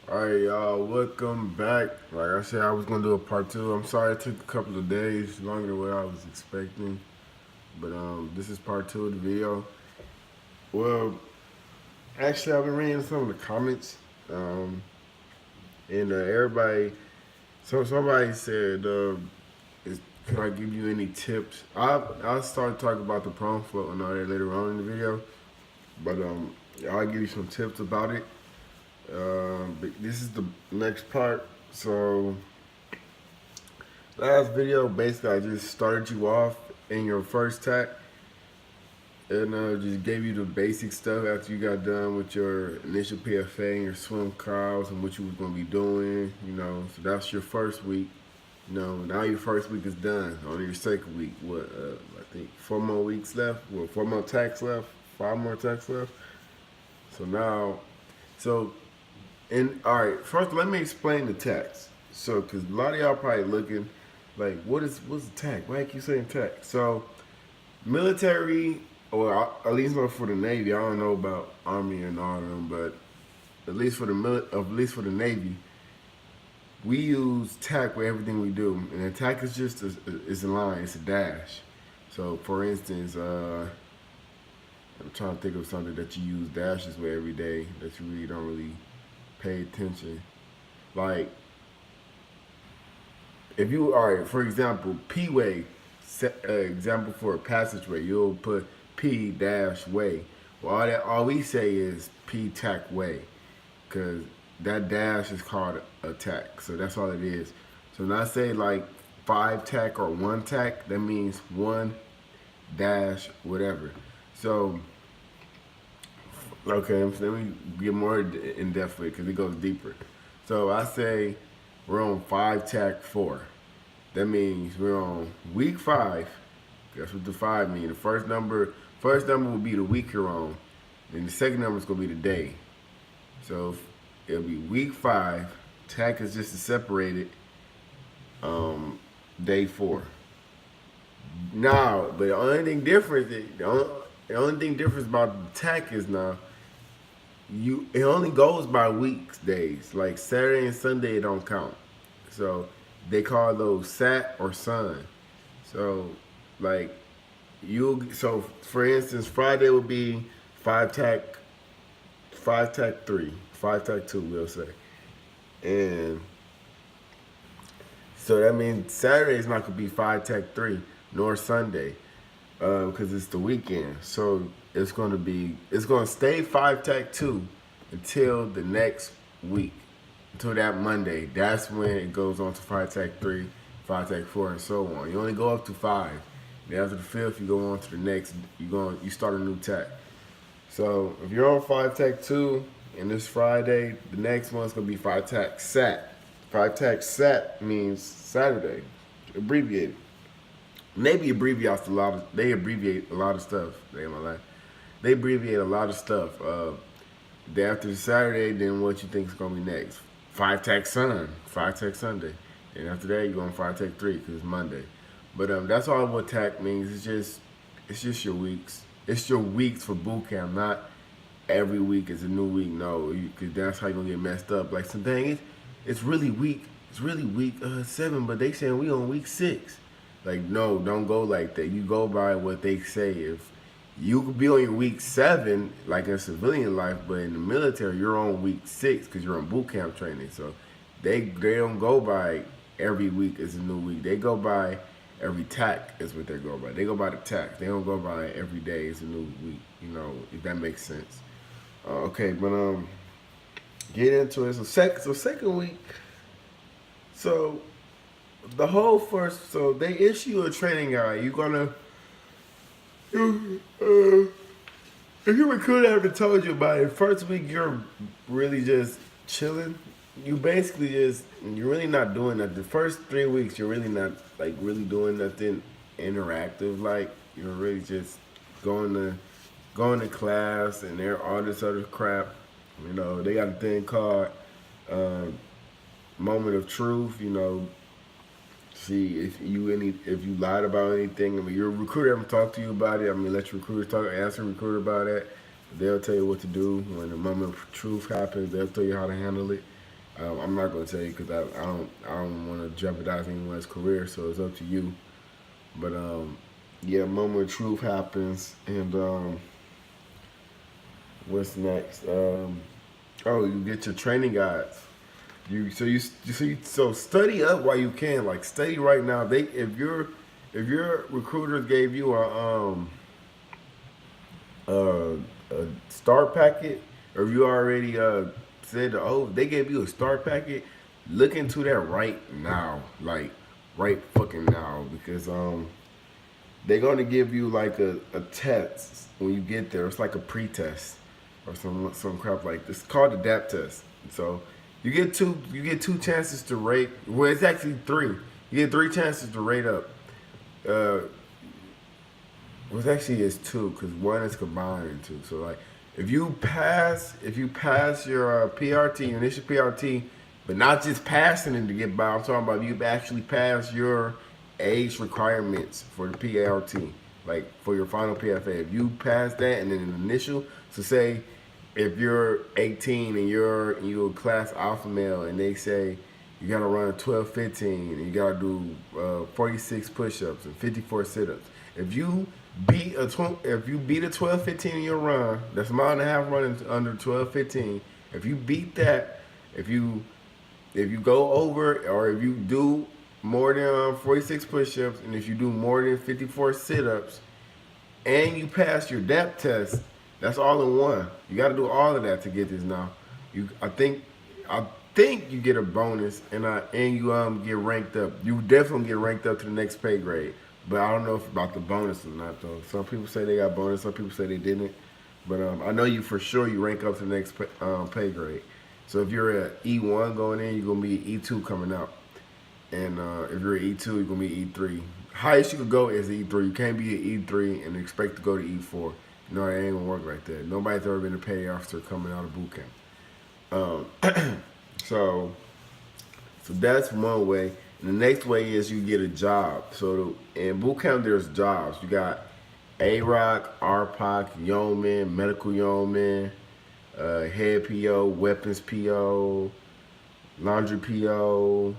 Alright, y'all, welcome back. Like I said, I was gonna do a part two. I'm sorry it took a couple of days longer than what I was expecting, but this is part two of the video. Well, actually, I've been reading some of the comments, um, and everybody. So somebody said, "Can I give you any tips?" I'll start talking about the prom float and all that later on in the video, but I'll give you some tips about it. But this is the next part. So last video, basically, I just started you off in your first tack and just gave you the basic stuff after you got done with your initial PFA and your swim calls and what you was gonna be doing. So that's your first week. Now your first week is done. On your second week, I think 4 more weeks left. Well, 4 more tacks left. 5 more tacks left. So now, so And all right, first let me explain the tax. So, because a lot of y'all probably looking like, what's the tax? Why I keep saying tax? So, military, or at least not for the Navy. I don't know about Army and all of them, but at least for the Navy, we use tack with everything we do, and the tack is just is a line, it's a dash. So, for instance, I'm trying to think of something that you use dashes with every day that you really don't really pay attention. Like, if you are, for example, P way, example for a passageway, you'll put P dash way. Well, all we say is P tack way, because that dash is called a tack. So that's all it is. So when I say like 5 tack or 1 tack, that means 1 dash whatever. So okay, let me get more in depth with it because it goes deeper. So I say we're on 5 tack 4. That means we're on week 5. That's what the 5 means. The first number will be the week you're on, and the second number is gonna be the day. So it'll be week 5. Tack is just to separate it. Day 4. Now, but the only thing different about the tack is now it only goes by weeks days. Like Saturday and Sunday it don't count. So they call those Sat or Sun. So like so for instance Friday would be 5 tack 3, 5 tack 2 we'll say. And so that means Saturday's not gonna be 5 tack 3 nor Sunday. Because it's the weekend. So it's gonna stay 5 tack 2 until the next week, until that Monday. That's when it goes on to 5 tack 3, 5 tack 4, and so on. You only go up to 5. Then after the 5th, you go on to the next. You start a new tack. So if you're on 5 tack 2 and this Friday, the next one's gonna be 5 tack sat. 5 tack sat means Saturday, abbreviated. They abbreviate a lot of stuff. They ain't my life. They abbreviate a lot of stuff. Day after the Saturday, then what you think is gonna be next? 5 tack 5 tack Sunday, and after that you go on 5 tack 3 because it's Monday. But that's all what tack means. It's just your weeks. It's your weeks for boot camp, not every week is a new week. No, because that's how you're gonna get messed up. Like some things, it's really week. It's really week 7, but they saying we on week 6. Like, no, don't go like that. You go by what they say. If you could be on your week 7, like in civilian life, but in the military, you're on week 6 because you're on boot camp training. So they don't go by every week is a new week. They go by every tack is what they go by. They go by the tack. They don't go by every day is a new week. If that makes sense. Okay, but get into it. So second week. So the whole first, so they issue a training guide. You're gonna, if your recruiter haven't told you about it, first week you're really just chilling. You're really not doing that. The first 3 weeks you're really not like really doing nothing interactive. Like you're really just going to class and there all this other crap. They got a thing called moment of truth. See if you lied about anything. Your recruiter haven't talked to you about it. Let your recruiter ask your recruiter about it. They'll tell you what to do when the moment of truth happens. They'll tell you how to handle it. I'm not gonna tell you because I don't want to jeopardize anyone's career, so it's up to you. But yeah, moment of truth happens, and what's next? Oh, you get your training guides. So study up while you can. Like study right now. If your recruiters gave you a, a start packet, or if you already said they gave you a start packet, look into that right now, like right fucking now, because they're gonna give you like a test when you get there. It's like a pre-test or some crap like this. It's called the DAP test. So you get two chances to rate. Well, it's actually three. You get three chances to rate up. Uh, well, actually it's two because one is combined into. So like, if you pass your PRT, your initial PRT, but not just passing it to get by. I'm talking about you actually pass your age requirements for the PRT, like for your final PFA. If you pass that and then an initial, so say if you're 18 and you're a class alpha male and they say you gotta run 12, 15 and you gotta do 46 push-ups and 54 sit-ups. If you beat a 12, 15 in your run, that's a mile and a half running under 12, 15. If you beat that, if you go over or if you do more than 46 push-ups and if you do more than 54 sit-ups and you pass your DAP test, that's all in one. You got to do all of that to get this now. I think you get a bonus and you get ranked up. You definitely get ranked up to the next pay grade. But I don't know about the bonus or not though. Some people say they got bonus, some people say they didn't. But I know you for sure you rank up to the next pay grade. So if you're at E1 going in, you're gonna be E2 coming out. And if you're at E2, you're gonna be E3. Highest you could go is E3. You can't be at E3 and expect to go to E4. No, it ain't gonna work like that. Nobody's ever been a petty officer coming out of boot camp. So that's one way. And the next way is you get a job. So in boot camp, there's jobs. You got AROC, RPOC, yeoman, medical yeoman, head PO, weapons PO, laundry PO.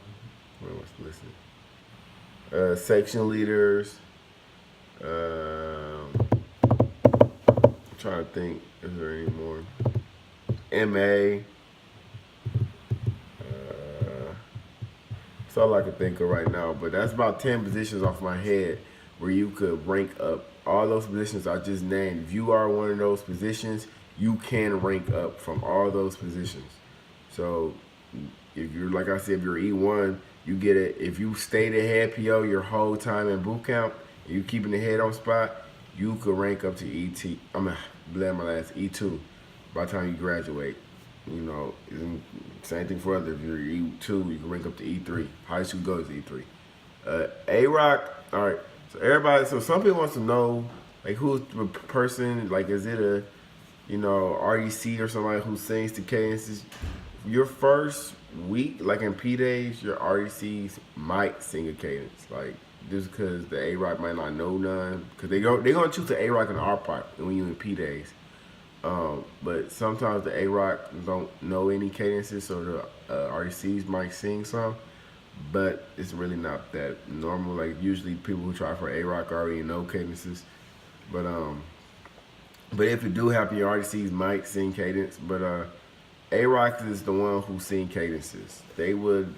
What else listening? Section leaders. I'm trying to think. Is there any more? MA. That's all I can think of right now. But that's about 10 positions off my head where you could rank up. All those positions I just named. If you are one of those positions, you can rank up from all those positions. So if you're, like I said, if you're E1, you get it. If you stay the head PO your whole time in boot camp, and you keeping the head on spot, you could rank up to E2 by the time you graduate. You know, same thing for others. If you're E2, you can rank up to E3. Highest you can go is E3. AROC, all right. So some people wants to know, like, who's the person, like, is it a, RDC or somebody who sings the cadences? Your first week, like in P days, your RDCs might sing a cadence, like, just because the AROC might not know none, because they're gonna choose the AROC and the RPOC when you in P days. But sometimes the AROC don't know any cadences, so the RDCs might sing some, but it's really not that normal. Like usually people who try for AROC already know cadences, but if it do happen, your RDCs might sing cadence. But AROC is the one who sing cadences. They would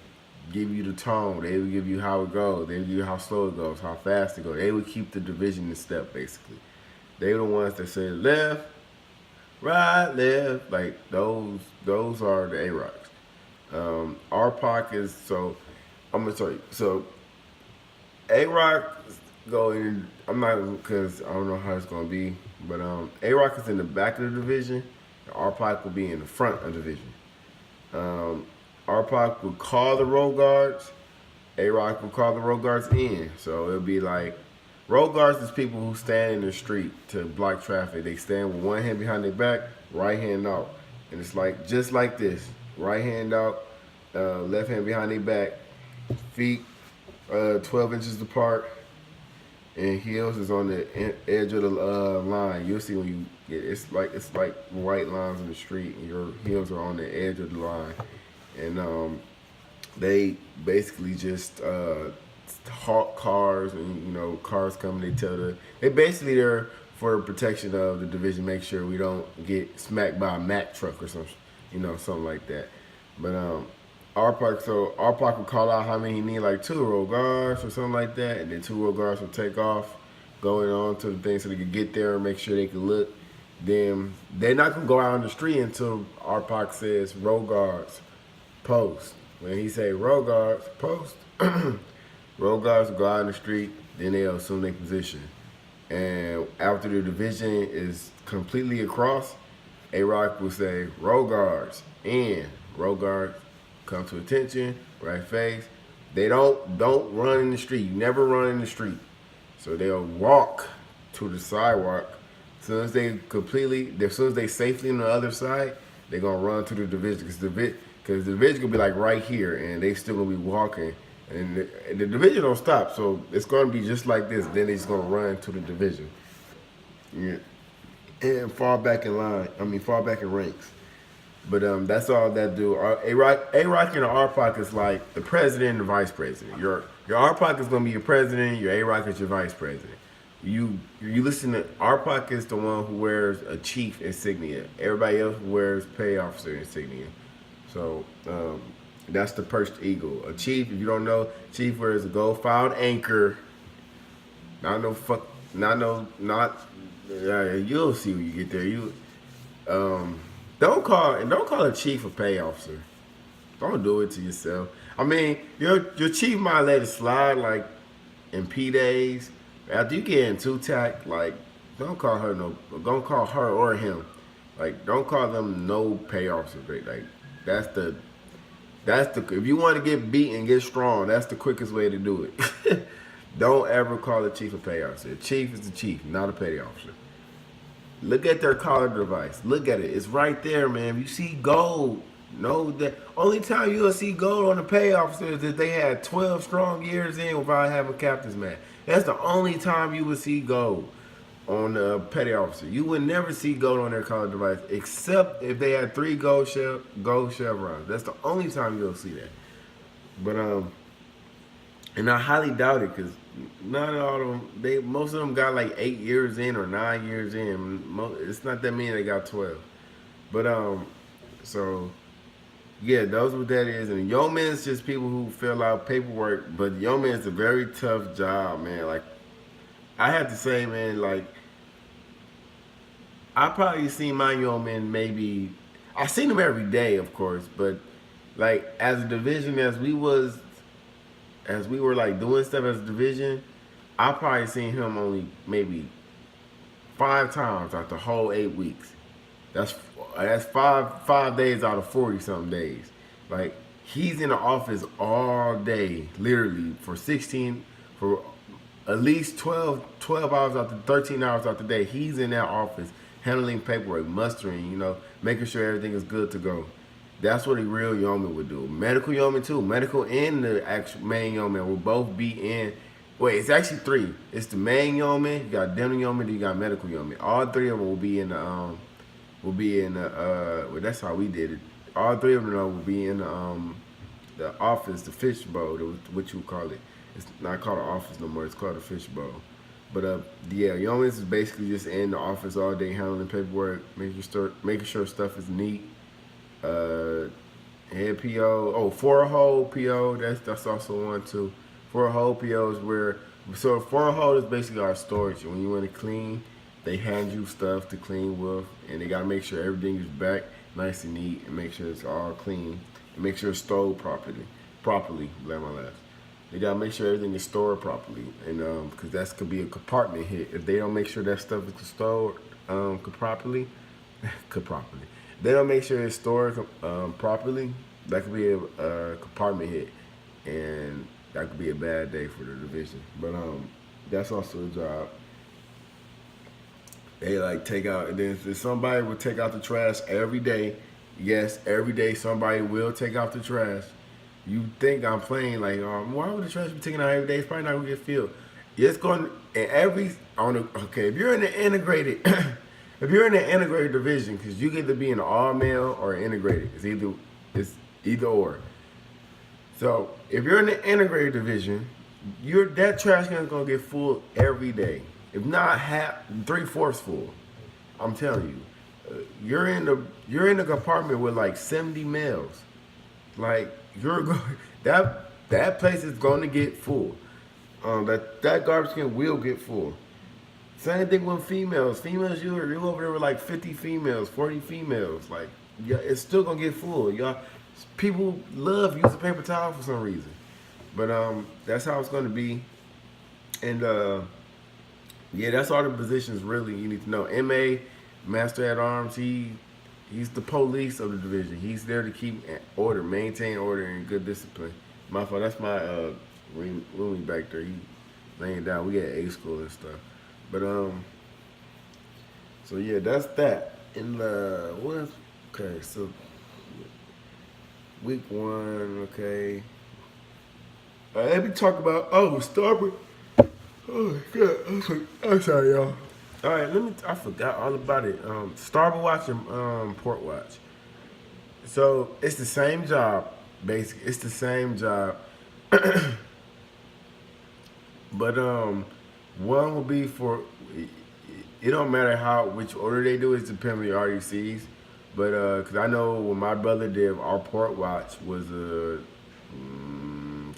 give you the tone. They would give you how it goes. They would give you how slow it goes, how fast it goes. They would keep the division in step, basically. They're the ones that say left, right, left, like those are the AROCs. RPOC is, so I'm gonna tell you. So AROC go in. I'm not, because I don't know how it's gonna be, but AROC is in the back of the division. RPOC will be in the front of the division. RPOC will call the road guards. AROC will call the road guards in. So it'll be like, road guards is people who stand in the street to block traffic. They stand with one hand behind their back, right hand out. And it's like, just like this. Right hand out, left hand behind their back, feet 12 inches apart, and heels is on the edge of the line. You'll see when you get, it's like white lines in the street, and your heels are on the edge of the line. and they basically just hawk cars, and cars come. They basically there for protection of the division, make sure we don't get smacked by a Mack truck or something, something like that. But our park will call out how many he need, like 2 row guards or something like that, and then 2 row guards will take off, going on to the thing so they can get there and make sure they can look. Then they're not gonna go out on the street until our park says row guards post. When he say row guards post, row guards will go out in the street, then they'll assume their position. And after the division is completely across, A-Rock will say row guards and row guards come to attention, right face. They don't run in the street. You never run in the street. So they'll walk to the sidewalk. As soon as they safely on the other side, they're gonna run to the division because the division gonna be like right here, and they still gonna be walking, and the division don't stop. So it's gonna be just like this. Then they're just gonna run to the division, yeah, and fall back in line. Fall back in ranks. But that's all that do. A-Rock and the R-Pock is like the president and the vice president. Your R-Pock is gonna be your president. Your A-Rock is your vice president. You listen to R-Pock is the one who wears a chief insignia. Everybody else wears pay officer insignia. So that's the perched eagle. A chief, if you don't know, chief wears a gold filed anchor. You'll see when you get there. Don't call a chief a pay officer. Don't do it to yourself. Your chief might let it slide like in P days. After you get in two-tack, like don't call her or him. Like don't call them no pay officer. Like that's the if you want to get beat and get strong, that's the quickest way to do it. Don't ever call the chief a pay officer. The chief is the chief, not a petty officer. Look at their collar device. Look at it. It's right there, man. If you see gold, know that only time you'll see gold on the pay officer is if they had 12 strong years in without having captain's match. That's the only time you would see gold on the petty officer. You would never see gold on their collar device except if they had 3 gold chevrons. That's the only time you'll see that. But and I highly doubt it because none of them. Most of them got like 8 years in or 9 years in. It's not that many that got 12. But so yeah, those what that is. And yeoman's just people who fill out paperwork. But yeoman's a very tough job, man. Like I have to say, man, like I probably seen my yeoman maybe. I seen him every day, of course, but like as a division, as we were like doing stuff as a division, I probably seen him only maybe 5 times out the whole 8 weeks. That's five days out of 40 something days. Like he's in the office all day, literally for at least 12 hours out the 13 hours out the day. He's in that office handling paperwork, mustering, making sure everything is good to go. That's what a real yeoman would do. Medical yeoman too. Medical and the actual main yeoman will both be in. Wait, it's actually 3. It's the main yeoman, you got dental yeoman, then you got medical yeoman. All 3 of them will be in the well, that's how we did it. All 3 of them will be in the office, the fishbowl, what you call it. It's not called an office no more. It's called a fishbowl. But yeah, yeomans is basically just in the office all day handling paperwork, making sure stuff is neat. Head PO. 4-hole PO. That's also one too. 4-hole PO is where. So 4-hole is basically our storage. When you want to clean, they hand you stuff to clean with, and they gotta make sure everything is back nice and neat, and make sure it's all clean, and make sure it's stored properly. Blame my last. They gotta make sure everything is stored properly, and because that could be a compartment hit. If they don't make sure that stuff is stored properly, they don't make sure it's stored properly, that could be a compartment hit, and that could be a bad day for the division. But that's also a job. They like take out, and then if somebody will take out the trash every day. Yes, every day somebody will take out the trash. You think I'm playing like, why would the trash be taken out every day? It's probably not gonna get filled. It's going okay. If you're in the integrated, if you're in the integrated division, because you get to be in the all male or integrated, it's Either or. So if you're in the integrated division, that trash can is gonna get full every day. If not half, 3/4 full. I'm telling you, you're in the compartment with like 70 males. Like that place is going to get full. That garbage can will get full. Same thing with females. Females, you're over there with like 50 females, 40 females. Like, yeah, it's still gonna get full. Y'all, people love using paper towel for some reason. But that's how it's gonna be. And yeah, that's all the positions really you need to know. MA, Master at Arms, he's the police of the division. He's there to keep order, maintain order, and good discipline. My fault. That's my roomie back there. He laying down. We at A school and stuff. But so yeah, that's that. In the what? Okay, so week 1. Okay. Let me talk about Starboard. Oh God, I'm sorry, y'all. All right, I forgot all about it. Starboard watch and port watch. So it's the same job, basically. It's the same job, but one will be for. It don't matter which order they do. It depends on your RDCs. But because I know when my brother did, our port watch was a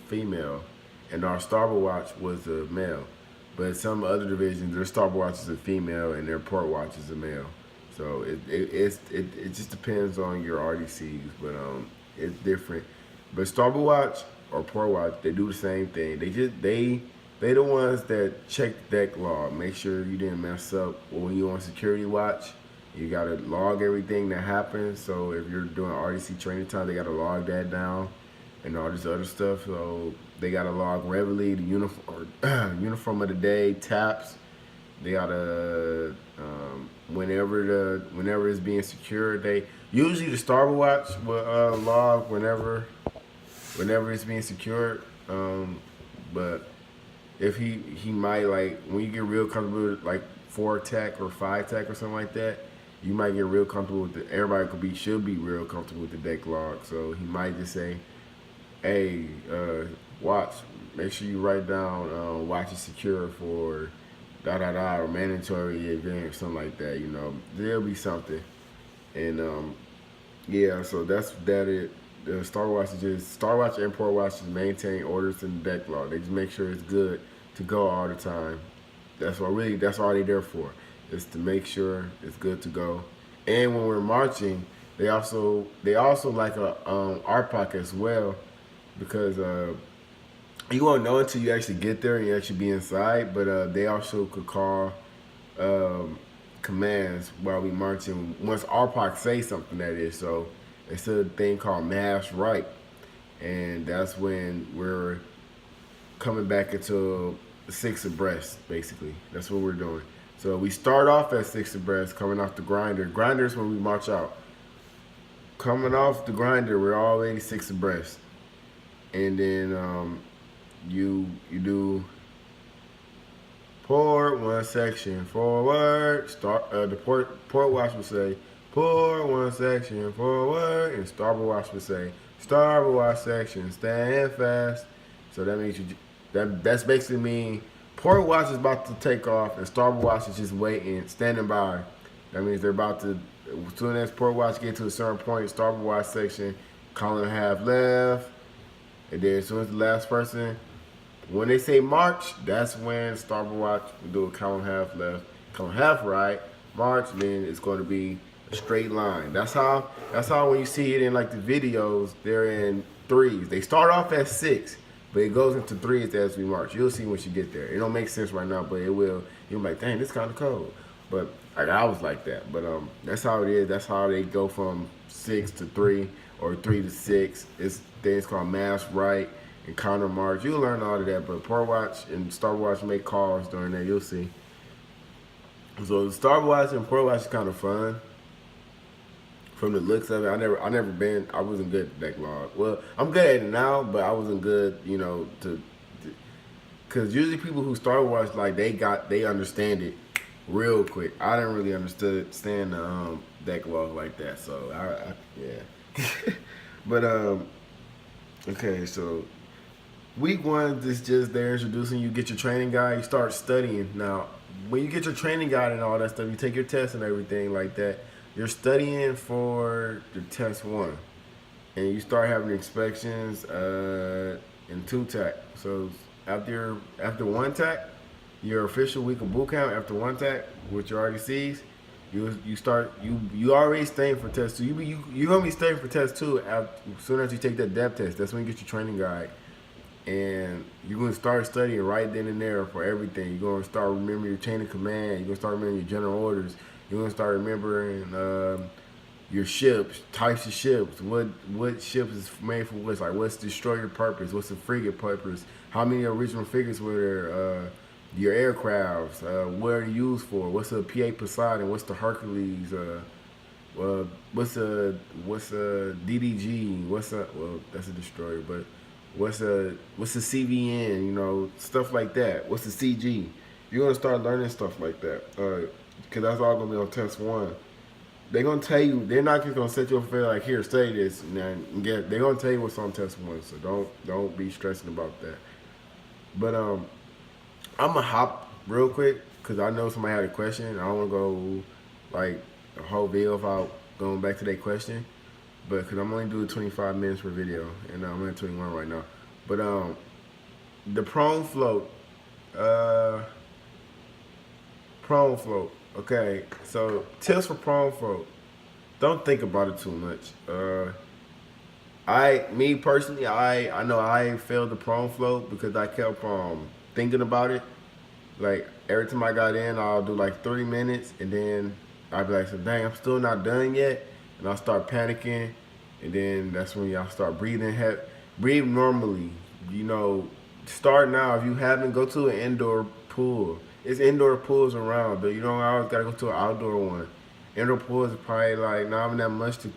female, and our starboard watch was a male. But some other divisions, their starboard watch is a female and their port watch is a male. So it just depends on your RDCs, but it's different. But starboard watch or port watch, they do the same thing. They the ones that check the deck log, make sure you didn't mess up. When you on security watch, you gotta log everything that happens. So if you're doing RDC training time, they gotta log that down and all this other stuff. So they gotta log regularly the uniform of the day, taps. They gotta whenever it's being secured. They usually the starboard watch will log whenever it's being secured. But if he might, like, when you get real comfortable with like 4 tech or 5 tech or something like that, you might get real comfortable with everybody should be real comfortable with the deck log. So he might just say, hey, watch, make sure you write down watch is secure for or mandatory event or something like that. You know, there'll be something. And yeah, so that's it. The Star Watch and Port Watch just maintain orders in the deck log. They just make sure it's good to go all the time. That's all they're there for, is to make sure it's good to go. And when we're marching, they also like a RPOC as well, because you won't know until you actually get there and you actually be inside. But they also could call commands while we marching once RPOC say something, that is. So it's a thing called mass right, and that's when we're coming back into 6 abreast, basically. That's what we're doing. So we start off at 6 abreast, coming off the grinder. Grinder is when we march out. Coming off the grinder, we're already 6 abreast. And then you do port 1 section forward. The port watch will say port 1 section forward, and starboard watch will say starboard watch section stand fast. So that means that's basically mean port watch is about to take off and starboard watch is just waiting, standing by. That means they're about to, as soon as port watch get to a certain point, starboard watch section, column half left, and then as soon as the last person, when they say march, that's when starboard watch will do a column half left, column half right, march, then it's going to be a straight line. That's how when you see it in like the videos, they're in 3s. They start off at 6. But it goes into 3s as we march. You'll see once you get there. It don't make sense right now, but it will. You'll be like, dang, this kind of cold. But I was like that. But that's how it is. That's how they go from 6 to 3 or 3 to 6. It's things called mass right and counter march. You'll learn all of that. But port watch and starboard watch make calls during that. You'll see. So the starboard watch and port watch is kind of fun. From the looks of it, I wasn't good at deck log. Well, I'm good at it now, but I wasn't good, you know, because usually people who start watch, like, they understand it real quick. I didn't really understand the deck log like that, so yeah. But okay, so week one is just they're introducing you, get your training guide, you start studying. Now, when you get your training guide and all that stuff, you take your test and everything like that. You're studying for the test one, and you start having inspections in two tack. So after one tack, your official week of boot camp after one tack, which you already sees, you already staying for test two. You gonna be staying for test two as soon as you take that depth test. That's when you get your training guide, and you're gonna start studying right then and there for everything. You're gonna start remembering your chain of command. You're gonna start remembering your general orders. You're gonna start remembering your ships, types of ships. What ships is made for what? Like what's destroyer purpose? What's the frigate purpose? How many original frigates were there? Your aircrafts, what are they used for? What's a P8 Poseidon? What's the Hercules? What's a DDG? Well, that's a destroyer, but what's a CVN? You know, stuff like that. What's the CG? You're gonna start learning stuff like that, cause that's all gonna be on test one. They're gonna tell you. They're not just gonna set you up for like here, study this, and get. They're gonna tell you what's on test one. So don't be stressing about that. But I'm gonna hop real quick because I know somebody had a question. I don't want to go like a whole video without going back to that question, but because I'm only doing 25 minutes per video, and I'm at 21 right now. But the prone float, prone float. Okay, so tips for prone float. Don't think about it too much. Me personally, I know I failed the prone float because I kept thinking about it. Like every time I got in, I'll do like 30 minutes, and then I'll be like, so dang, I'm still not done yet, and I'll start panicking, and then that's when y'all start breathing. Breathe normally. You know, start now. If you haven't, go to an indoor pool. It's indoor pools around, but you don't always gotta go to an outdoor one. Indoor pools are probably like not even that much to.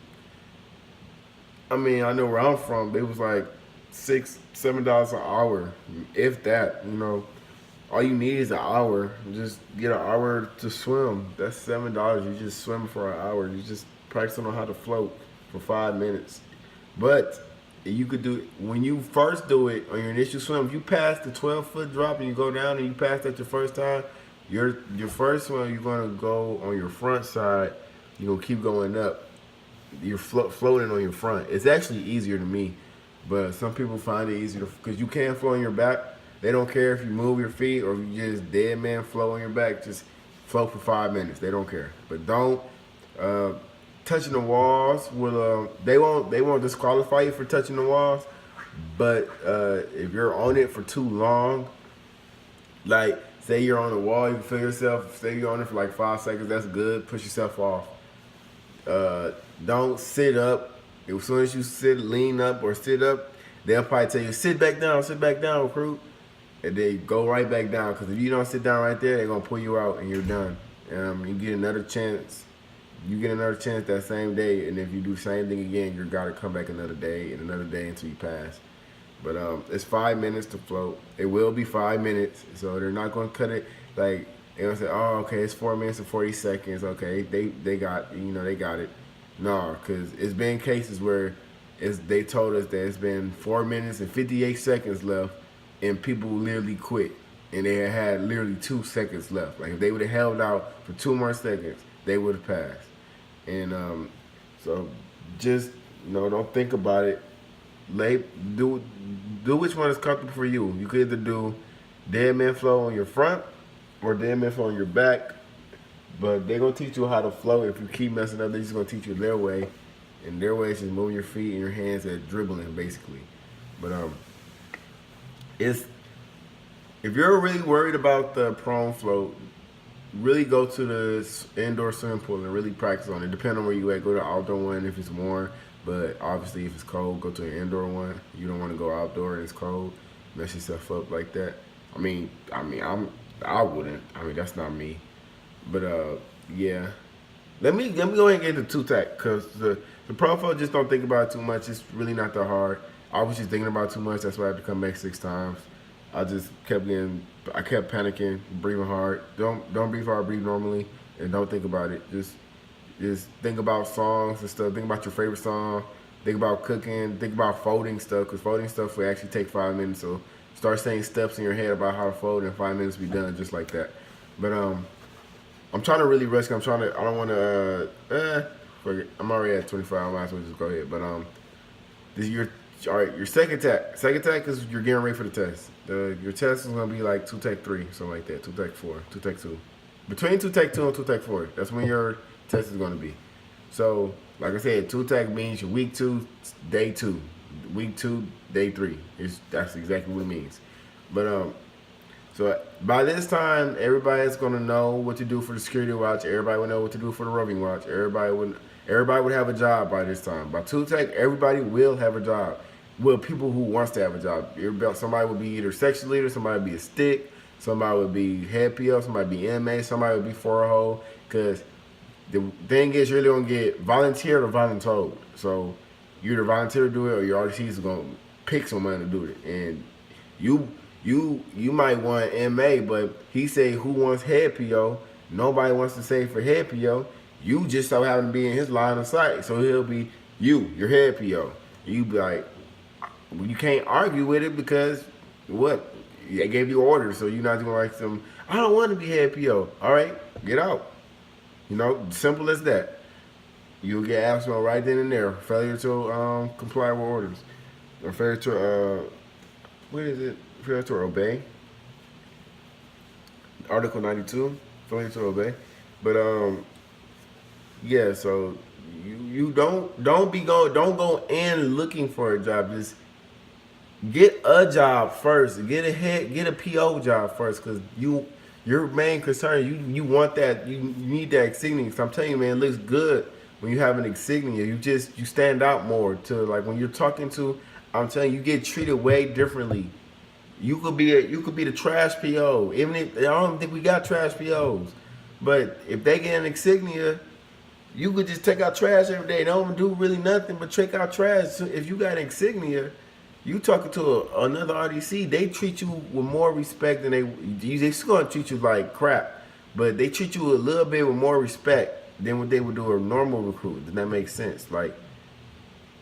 I mean, I know where I'm from, but it was like $6-7 an hour, if that. You know. All you need is an hour. Just get an hour to swim. That's $7. You just swim for an hour. You just practice on how to float for 5 minutes. But you could do it when you first do it on your initial swim. If you pass the 12-foot drop and you go down and you pass that your first time, your first swim you're gonna go on your front side. You're gonna keep going up. You're floating on your front. It's actually easier to me, but some people find it easier because you can float on your back. They don't care if you move your feet or if you just dead man flow on your back. Just float for 5 minutes. They don't care. But don't touching the walls will they won't disqualify you for touching the walls. But if you're on it for too long, like say you're on the wall, you can feel yourself. Say you're on it for like 5 seconds. That's good. Push yourself off. Don't sit up. As soon as you lean up or sit up, they'll probably tell you sit back down, recruit. And they go right back down because if you don't sit down right there, they're gonna pull you out and you're done. You get another chance. You get another chance that same day, and if you do the same thing again, you gotta come back another day and another day until you pass. But it's 5 minutes to float. It will be 5 minutes, so they're not gonna cut it like they're gonna say, oh, okay, it's 4 minutes and 40 seconds. Okay, they got they got it. No, because it's been cases where they told us that it's been 4 minutes and 58 seconds left. And people literally quit, and they had literally 2 seconds left. Like if they would have held out for 2 more seconds, they would have passed. And so just don't think about it. Do which one is comfortable for you. You could either do dead man flow on your front or dead man flow on your back. But they're gonna teach you how to flow. If you keep messing up, they're just gonna teach you their way, and their way is just moving your feet and your hands at dribbling basically. But if you're really worried about the prone float, really go to the indoor swimming pool and really practice on it. Depending on where you at, go to the outdoor one if it's warm. But obviously, if it's cold, go to an indoor one. You don't want to go outdoor and it's cold, mess yourself up like that. I wouldn't. I mean, that's not me. But yeah. Let me go ahead and get into 2-tack because the prone float, just don't think about it too much. It's really not that hard. I was just thinking about it too much. That's why I had to come back 6 times. I kept panicking, breathing hard. Don't breathe hard, breathe normally, and don't think about it. Just think about songs and stuff. Think about your favorite song. think about cooking, think about folding stuff, because folding stuff will actually take 5 minutes. So start saying steps in your head about how to fold, in 5 minutes be done, just like that. But I'm trying to really rush. I'm trying to. I don't want to. Forget. I'm already at 25. I might as well just go ahead. But this your all right. Your second tech. Second tech is you're getting ready for the test. Your test is gonna be like 2 tech 3, something like that. 2 tech 4, 2 tech 2. Between 2 tech 2 and 2 tech 4, that's when your test is gonna be. So, like I said, 2 tech means your week 2, day 2. Week 2, day 3. That's exactly what it means. But so by this time, everybody's gonna know what to do for the security watch. Everybody would know what to do for the roving watch. Everybody would have a job by this time. By 2 tech, everybody will have a job. Well, people who wants to have a job. Somebody would be either section leader, somebody would be a stick, somebody would be head PO, somebody would be MA, somebody would be 4-hole. Because the thing is, you're really gonna get volunteered or voluntold. So you either volunteer to do it, or your RDC is gonna pick someone to do it. And you might want MA, but he say who wants head PO. Nobody wants to say for head PO. You just so happen to be in his line of sight, so he'll be your head PO. You be like, you can't argue with it because what? They gave you orders, so you're not gonna like some. I don't want to be head PO. All right, get out. Simple as that. You'll get absent right then and there. Failure to comply with orders, or failure to what is it? Failure to obey. Article 92. Failure to obey. But yeah. So you don't go in looking for a job. Just get a job first. Get a PO job first, because your main concern, you want that, you need that insignia. So I'm telling you, man, it looks good when you have an insignia. You stand out more to, like, when you're talking to. I'm telling you, you get treated way differently. You could be the trash PO. Even if I don't think we got trash POs, but if they get an insignia, you could just take out trash every day. They don't do really nothing but take out trash. So if you got an insignia, you talking to another RDC, they treat you with more respect than they still gonna treat you like crap, but they treat you a little bit with more respect than what they would do a normal recruit. Does that make sense? Like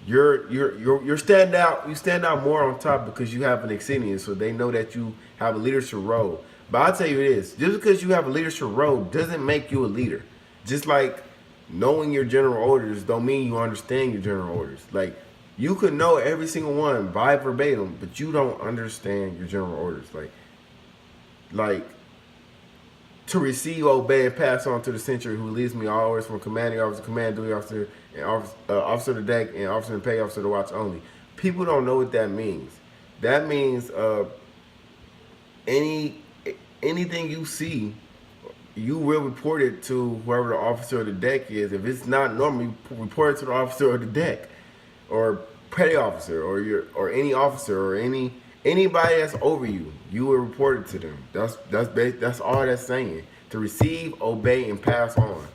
you're stand out. You stand out more on top because you have an insignia, so they know that you have a leadership role. But I'll tell you this: just because you have a leadership role doesn't make you a leader. Just like knowing your general orders don't mean you understand your general orders. Like, you could know every single one by verbatim, but you don't understand your general orders. Like to receive, obey, and pass on to the sentry who leads me always from commanding officer, command duty officer, and officer of the deck, and officer and pay officer to watch only. People don't know what that means. That means anything you see, you will report it to whoever the officer of the deck is. If it's not normal, you report it to the officer of the deck, or petty officer, or any officer, or anybody that's over you. You will report it to them. That's all that's saying. To receive, obey, and pass on.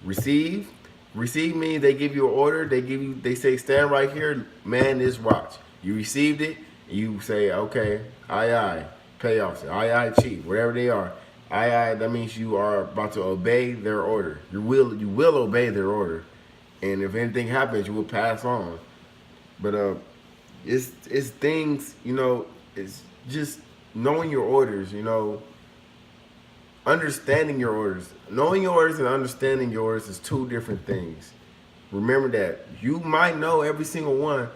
Receive means they give you an order. They say stand right here, man this watch. You received it. You say okay, aye, pay officer, aye, chief, whatever they are. Aye, that means you are about to obey their order. You will obey their order, and if anything happens, you will pass on. But it's things, it's just knowing your orders, understanding your orders. Knowing your orders and understanding your orders is two different things. Remember that. You might know every single one,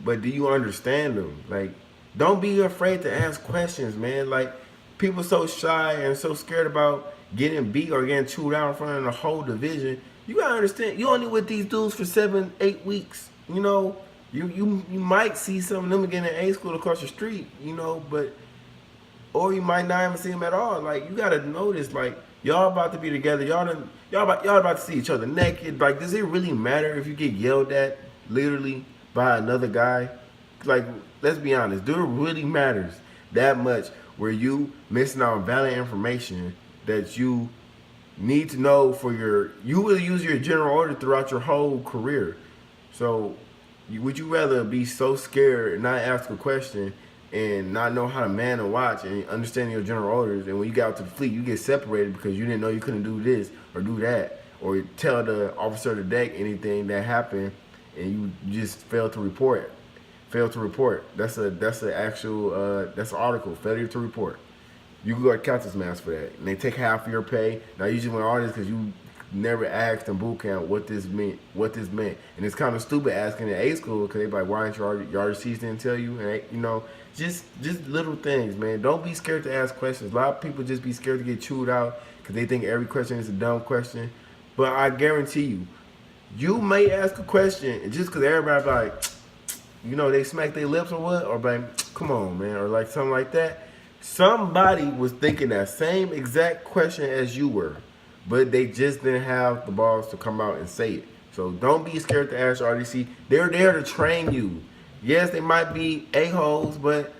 but do you understand them? Like, don't be afraid to ask questions, man. Like, people so shy and so scared about getting beat or getting chewed out in front of the whole division. You gotta understand, you only with these dudes for 7-8 weeks. You might see some of them again in A school across the street, but or you might not even see them at all. Like, you gotta notice, like, y'all about to be together. Y'all about to see each other naked. Like, does it really matter if you get yelled at literally by another guy? Like, let's be honest. Do it really matters that much where you missing out on valid information that you need to know you will use your general order throughout your whole career. So would you rather be so scared and not ask a question and not know how to man and watch and understand your general orders, and when you get out to the fleet, you get separated because you didn't know you couldn't do this or do that, or tell the officer of the deck anything that happened, and you just fail to report. Fail to report. That's an actual that's an article. Failure to report. You can go to Captain's Mass for that, and they take half of your pay. Now, usually when artists, because you never asked in boot camp what this meant, and it's kind of stupid asking in A school because they be like, why aren't your receipts didn't tell you? And just little things, man. Don't be scared to ask questions. A lot of people just be scared to get chewed out because they think every question is a dumb question. But I guarantee you, you may ask a question, and just because everybody be like, they smack their lips or what, or like, come on, man, or like something like that. Somebody was thinking that same exact question as you were, but they just didn't have the balls to come out and say it. So don't be scared to ask RDC. They're there to train you. Yes, they might be a-holes, but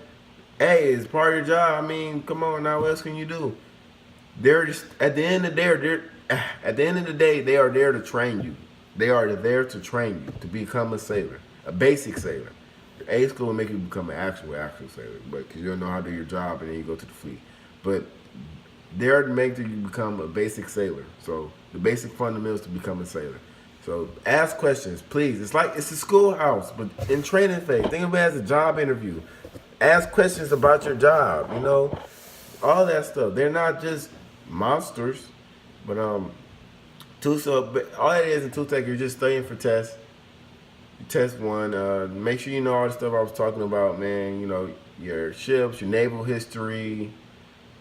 hey, it's part of your job. I mean, come on now, what else can you do? They're just at the end of the day, they are there to train you. They are there to train you to become a sailor, a basic sailor. A school will make you become an actual sailor, but because you don't know how to do your job, and then you go to the fleet. But they're to make you become a basic sailor. So the basic fundamentals to become a sailor. So ask questions, please. It's like it's a schoolhouse, but in training phase. Think of it as a job interview. Ask questions about your job. All that stuff. They're not just monsters, but but all it is in 2-Tech, you're just studying for tests. Test one. Make sure you know all the stuff I was talking about, man. Your ships, your naval history,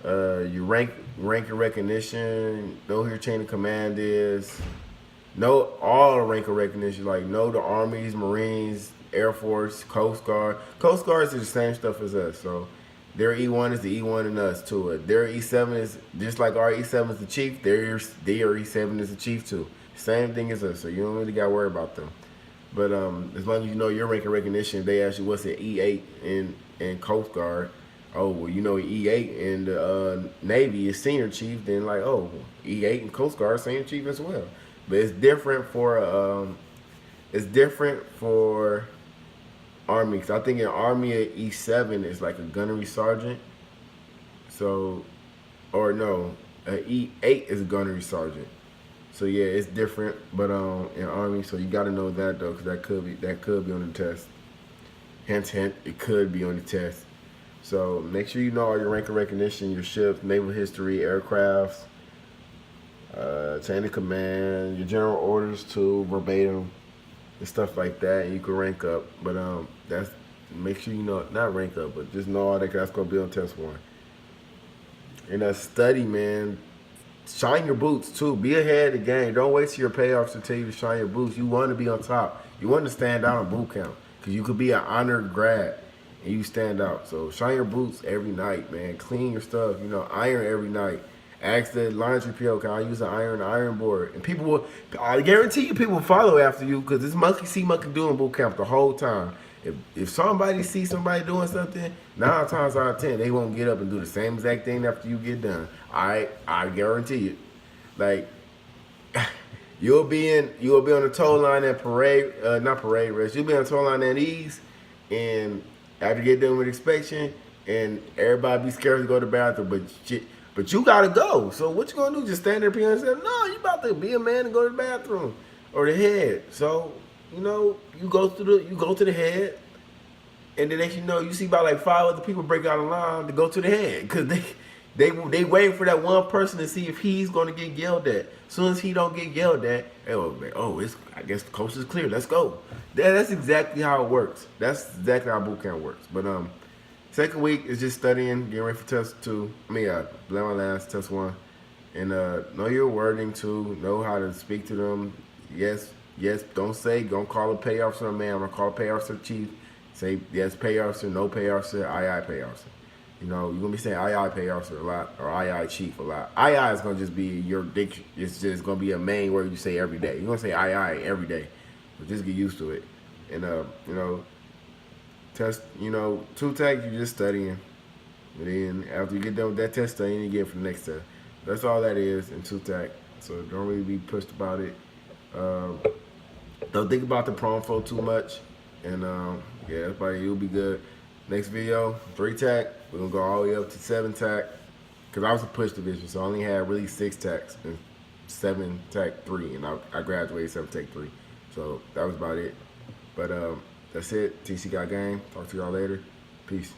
your rank and recognition. Know who your chain of command is. Know all the rank and recognition. Like know the armies, Marines, Air Force, Coast Guard. Coast Guards are the same stuff as us. So their E1 is the E1 in us too. Their E7 is just like our E7 is the chief. Their E7 is the chief too. Same thing as us. So you don't really got to worry about them. But as long as you know your rank and recognition, they ask you what's an E8 in Coast Guard. Oh, well, E8 in the Navy is senior chief. Then E8 in Coast Guard senior chief as well. But it's different for Army. Cause I think in Army E7 is like a gunnery sergeant. So, or no, E8 is a gunnery sergeant. So yeah, it's different, but in Army, so you got to know that though, because that could be on the test. Hint, it could be on the test. So make sure you know all your rank and recognition, your ships, naval history, aircrafts, chain of command, your general orders too, verbatim, and stuff like that. And you can rank up, but make sure you know not rank up, but just know all that. 'Cause that's gonna be on test one. And study, man. Shine your boots, too. Be ahead of the game. Don't wait till your payoffs to tell you to shine your boots. You want to be on top. You want to stand out in boot camp because you could be an honored grad and you stand out. So shine your boots every night, man. Clean your stuff. Iron every night. Ask the laundry PO, can I use an iron board? And people will, I guarantee you people will follow after you because this monkey see monkey do in boot camp the whole time. If somebody sees somebody doing something, 9 times out of 10, they won't get up and do the same exact thing after you get done. I guarantee it. Like you'll be on the tow line at not parade rest. You'll be on the tow line at ease, and after you get done with inspection, and everybody be scared to go to the bathroom, but you gotta go. So what you gonna do? Just stand there and say, no, you about to be a man and go to the bathroom or the head. So you go to the head, and then you see about like 5 other people break out of line to go to the head because they waiting for that one person to see if he's gonna get yelled at. As soon as he don't get yelled at, I guess the coast is clear. Let's go. That's exactly how it works. That's exactly how boot camp works. But second week is just studying, getting ready for test 2. Test 1, and know your wording too. Know how to speak to them. Yes. Don't call a pay officer a man. I'm gonna call a pay officer chief. Say yes, pay officer, no pay officer, aye pay officer. You're gonna be saying aye pay officer a lot or aye chief a lot. Aye is gonna just be your diction. It's just gonna be a main word you say every day. You're gonna say aye every day, but just get used to it. And test. 2-Tech, you're just studying. And then after you get done with that test studying, you get for the next test. That's all that is in 2-Tech. So don't really be pushed about it. Don't think about the prom flow too much. And everybody, you'll be good. Next video, 3-Tech. We're gonna go all the way up to 7-Tech. Cause I was a push division, so I only had really 6-Techs and 7-Tech 3, and I graduated 7-Tech 3. So that was about it. But that's it. TC got game. Talk to y'all later. Peace.